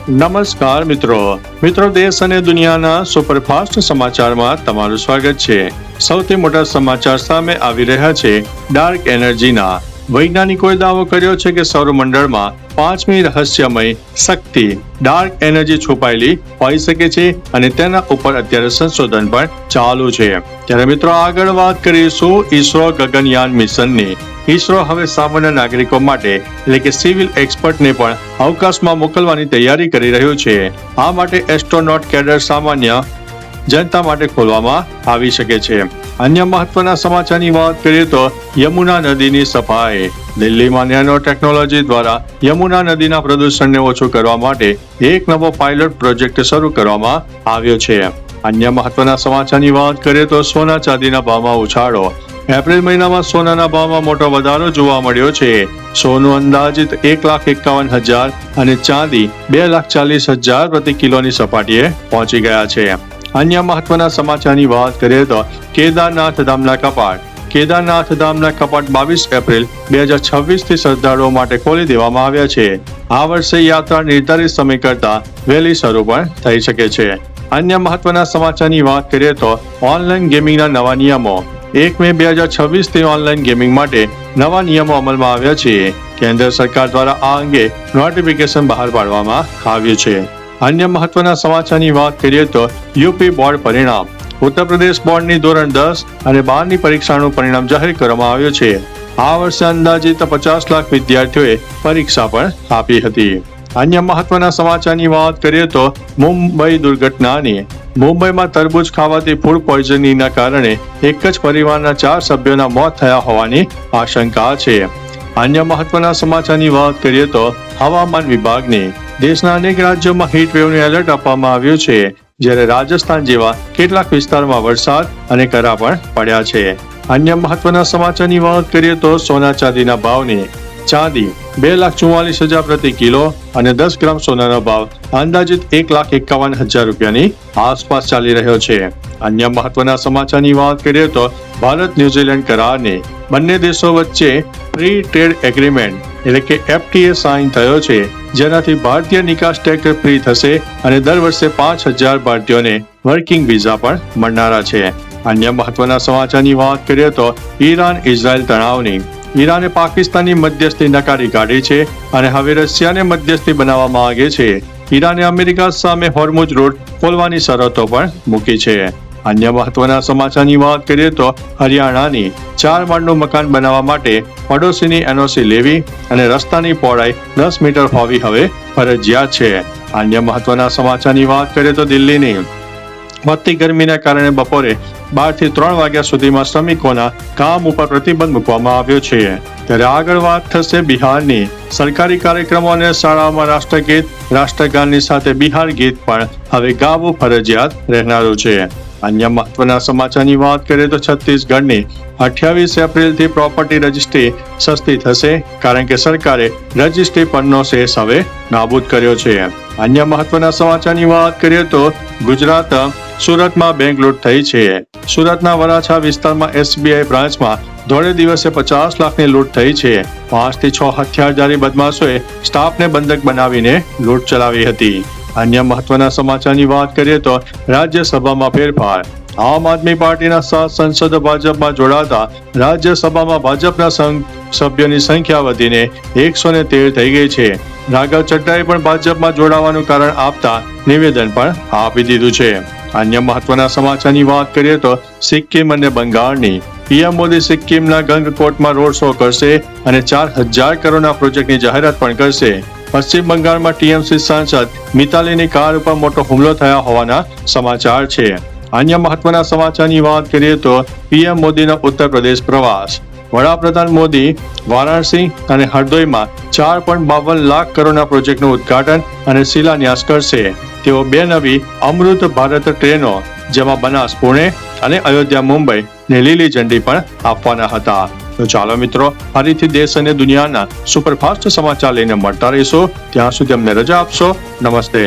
નમસ્કાર મિત્રો દેશ અને દુનિયાના સુપરફાસ્ટ સમાચારમાં તમારું સ્વાગત છે। સૌથી મોટા સમાચાર સામે આવી રહ્યા છે। ડાર્ક એનર્જીના વૈજ્ઞાનિકોએ દાવો કર્યો છે કે સૌરમંડળમાં 5મી રહસ્યમય શક્તિ ડાર્ક એનર્જી છુપાયેલી હોઈ શકે છે અને તેના ઉપર અત્યારે સંશોધન પણ ચાલુ છે। ત્યારે મિત્રો આગળ વાત કરીશું ઈસરો ગગનયાન મિશનની। ઈસરો હવે સામાન્ય નાગરિકો માટે એટલે કે સિવિલ એક્સપર્ટને પણ અવકાશમાં મોકલવાની તૈયારી કરી રહ્યું છે। આ માટે એસ્ટ્રોનોટ કેડર સામાન્ય જનતા માટે ખોલવામાં આવી શકે છે। અન્ય મહત્વના સમાચારની વાત કરીએ તો યમુના નદીની સફાઈ। દિલ્હીમાં નેનો ટેકનોલોજી દ્વારા યમુના નદીના પ્રદૂષણને ઓછું કરવા માટે એક નવો પાયલોટ પ્રોજેક્ટ શરૂ કરવામાં આવ્યો છે। અન્ય મહત્વના સમાચારની વાત કરીએ તો સોના ચાંદીના ભાવમાં ઉછાળો। એપ્રિલ મહિનામાં સોનાના ભાવમાં મોટો વધારો જોવા મળ્યો છે। સોનું અંદાજિત 1,51,000 અને ચાંદી 2,40,000 પ્રતિ કિલોની સપાટીએ પહોંચી ગયા છે। અન્ય મહત્વના સમાચારની વાત કરીએ તો કેદારનાથ ધામના કપાટ। કેદારનાથ ધામના કપાટ 22 એપ્રિલ 2026 થી શ્રદ્ધાળુઓ માટે ખોલી દેવામાં આવ્યા છે। આ વર્ષે યાત્રા નિર્ધારિત સમય કરતા વહેલી શરૂ પણ થઈ શકે છે। અન્ય મહત્વના સમાચારની વાત કરીએ તો ઓનલાઈન ગેમિંગના નવા નિયમો। 1 મે 2026 થી ઓનલાઈન ગેમિંગ માટે નવા નિયમો અમલમાં આવ્યા છે। કેન્દ્ર સરકાર દ્વારા આ અંગે નોટિફિકેશન બહાર પાડવામાં આવ્યું છે। અન્ય મહત્વના સમાચારની વાત કરીએ તો યુપી બોર્ડ પરિણામ। ઉત્તર પ્રદેશ બોર્ડની ધોરણ 10 અને 12ની પરીક્ષાનું પરિણામ જાહેર કરવામાં આવ્યું છે। આ વર્ષે અંદાજિત 50 લાખ વિદ્યાર્થીઓએ પરીક્ષા પણ આપી હતી। અન્ય મહત્વના સમાચારની વાત કરીએ તો મુંબઈ દુર્ઘટનાની। મુંબઈમાં તરબૂચ ખાવાથી ફૂડ પોઈઝનિંગના કારણે એક જ પરિવારના 4 સભ્યોના મોત થયા હોવાની આશંકા છે। અન્ય મહત્વના સમાચારની વાત કરીએ તો હવામાન વિભાગની। દેશના અનેક રાજ્યોમાં હીટ વેવનું એલર્ટ આપવામાં આવ્યું છે, જ્યારે રાજસ્થાન જેવા કેટલાક વિસ્તારમાં વરસાદ અને કરા પણ પડ્યા છે। અન્ય મહત્વના સમાચારની વાત કરીએ તો સોના ચાંદીના ભાવની। ચાંદી 2,44,000 પ્રતિ કિલો અને 10 ગ્રામ સોનાનો ભાવ અંદાજિત 1,51,000 રૂપિયાની આસપાસ ચાલી રહ્યો છે। અન્ય મહત્વના સમાચારની વાત કરીએ તો ભારત ન્યુઝીલેન્ડ કરારની। બંને દેશો વચ્ચે ફ્રી ટ્રેડ એગ્રીમેન્ટ એટલે કે FTA સાઇન થયો છે, જેનાથી ભારતીય નિકાસ ટેક્સ ફ્રી થશે અને દર વર્ષે 5,000 ભારતીયોને વર્કિંગ વિઝા પણ મળનારા છે। અન્ય મહત્વના સમાચારની વાત કરીએ તો ઈરાન ઇઝરાયલ તણાવની। ઈરાને પાકિસ્તાનની મધ્યસ્થી નકારી કાઢી છે અને હવે રશિયાને મધ્યસ્થી બનાવવા માંગે છે। ઈરાને અમેરિકા સામે હોર્મુઝ રૂટ ખોલવાની શરતો પણ મૂકી છે। અન્ય મહત્વના સમાચારની વાત કરીએ તો હરિયાણાની 4 માળનું મકાન બનાવવા માટે પડોશીની NOC લેવી અને રસ્તાની પહોળાઈ 10 મીટર હોવી હવે ફરજિયાત છે। અન્ય મહત્વના સમાચારની વાત કરીએ તો દિલ્હીની વધતી ગરમીના કારણે બપોરે 12 થી 3 વાગ્યા સુધીમાં શ્રમિકોના કામ ઉપર પ્રતિબંધ મૂકવામાં આવ્યો છે। ત્યારે આગળ વાત થશે બિહારની। સરકારી કાર્યક્રમો અને શાળાઓમાં રાષ્ટ્રગીત રાષ્ટ્રગાનની સાથે બિહાર ગીત પણ હવે ગાવું ફરજિયાત રહેનારું છે। અન્ય મહત્વના સમાચારની વાત કરીએ તો છત્તીસગઢની 28 એપ્રિલથી પ્રોપર્ટી રજિસ્ટ્રી સસ્તી થશે, કારણ કે સરકારે રજિસ્ટ્રી પરનો સેસ હવે નાબૂદ કર્યો છે। અન્ય મહત્વના સમાચારની વાત કરીએ તો ગુજરાત સુરતમાં બેંક લૂંટ થઈ છે। સુરતના વરાછા વિસ્તારમાં SBI બ્રાન્ચમાં ધોળે દિવસે 50 લાખની લૂંટ થઈ છે। 5 થી 6 હથિયારધારી બદમાશોએ સ્ટાફને બંધક બનાવીને લૂંટ ચલાવી હતી। અન્ય મહત્વના સમાચારની વાત કરીએ તો રાજ્યસભામાં ફેરફાર। આમ આદમી પાર્ટીના 7 સંસદો ભાજપમાં જોડાતા રાજ્યસભામાં ભાજપના સભ્યોની સંખ્યા વધીને 113 થઈ ગઈ છે। રાઘવ ચડ્ડાએ પણ ભાજપમાં જોડાવાનું કારણ આપતા નિવેદન પણ આપી દીધું છે। અન્ય મહત્વના સમાચારની વાત કરીએ તો સિક્કિમ અને બંગાળની। PM મોદી સિક્કિમના ગંગકોટમાં રોડ શો કરશે અને 4,000 કરોડના પ્રોજેક્ટની જાહેરાત પણ કરશે। પશ્ચિમ બંગાળમાં TMC સાંસદ મિતાલીની કાર ઉપર મોટો હુમલો થયા હોવાના સમાચાર છે। અન્ય મહત્વના સમાચારની વાત કરીએ તો PM મોદીનો ઉત્તર પ્રદેશ પ્રવાસ। વડાપ્રધાન મોદી વારાણસી અને હરદોઈમાં 4.52 લાખ કરોડના પ્રોજેક્ટનું ઉદ્ઘાટન અને શિલાન્યાસ કરશે। તેઓ 2 નવી અમૃત ભારત ટ્રેનો, જેમાં બનાસ પુણે અને અયોધ્યા મુંબઈ ને લીલી ઝંડી પણ આપવાના હતા। તો ચાલો મિત્રો, ફરીથી દેશ અને દુનિયાના સુપરફાસ્ટ સમાચાર લઈને મળતા રહીશું। ત્યાં સુધી અમને રજા આપશો। નમસ્તે।